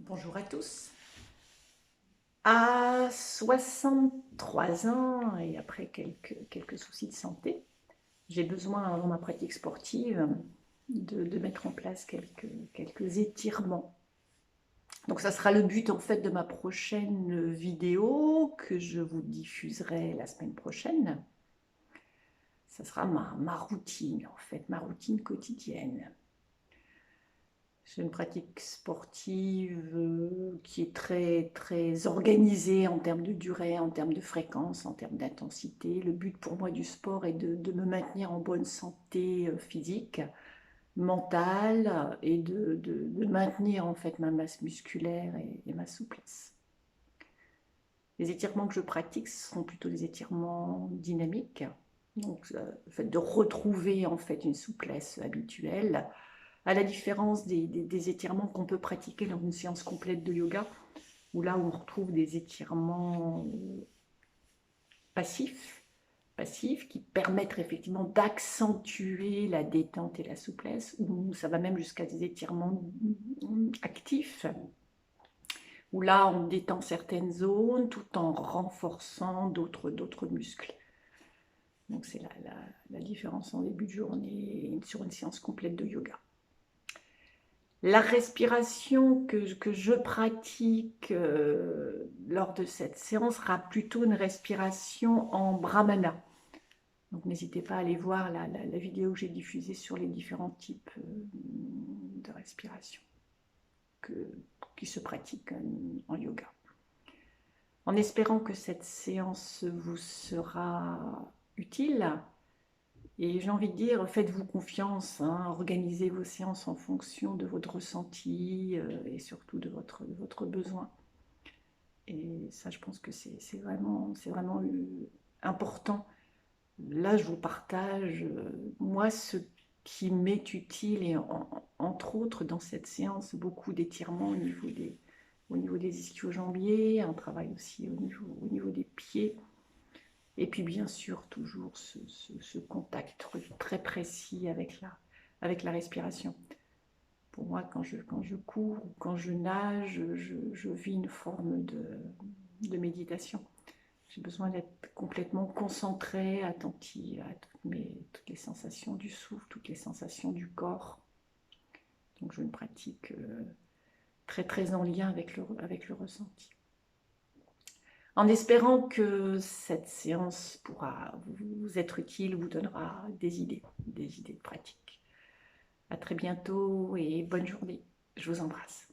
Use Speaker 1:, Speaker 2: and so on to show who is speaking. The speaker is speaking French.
Speaker 1: Bonjour à tous. À 63 ans et après quelques soucis de santé, j'ai besoin, dans ma pratique sportive, de mettre en place quelques étirements. Donc ça sera le but en fait de ma prochaine vidéo que je vous diffuserai la semaine prochaine. Ça sera ma routine en fait, ma routine quotidienne. J'ai une pratique sportive qui est très organisée en termes de durée, en termes de fréquence, en termes d'intensité. Le but pour moi du sport est de me maintenir en bonne santé physique, mentale et de maintenir en fait ma masse musculaire et ma souplesse. Les étirements que je pratique seront plutôt des étirements dynamiques. Donc, le fait de retrouver en fait une souplesse habituelle, à la différence des étirements qu'on peut pratiquer dans une séance complète de yoga, où là où on retrouve des étirements passifs qui permettent effectivement d'accentuer la détente et la souplesse, ou ça va même jusqu'à des étirements actifs, où là on détend certaines zones tout en renforçant d'autres muscles. Donc c'est la différence en début de journée sur une séance complète de yoga. La respiration que je pratique lors de cette séance sera plutôt une respiration en brahmana. Donc n'hésitez pas à aller voir la vidéo que j'ai diffusée sur les différents types de respiration qui se pratiquent en yoga. En espérant que cette séance vous sera utile, et j'ai envie de dire, faites-vous confiance, hein, organisez vos séances en fonction de votre ressenti et surtout de votre besoin. Et ça, je pense que c'est vraiment important. Là, je vous partage, moi, ce qui m'est utile, et entre autres dans cette séance, beaucoup d'étirements au niveau des ischio-jambiers, un travail aussi au niveau des pieds. Et puis bien sûr, toujours ce contact très précis avec la respiration. Pour moi, quand je cours ou quand je nage, je vis une forme de méditation. J'ai besoin d'être complètement concentrée, attentive à toutes les sensations du souffle, toutes les sensations du corps. Donc je me pratique très en lien avec le ressenti. En espérant que cette séance pourra vous être utile, vous donnera des idées de pratique. À très bientôt et bonne journée. Je vous embrasse.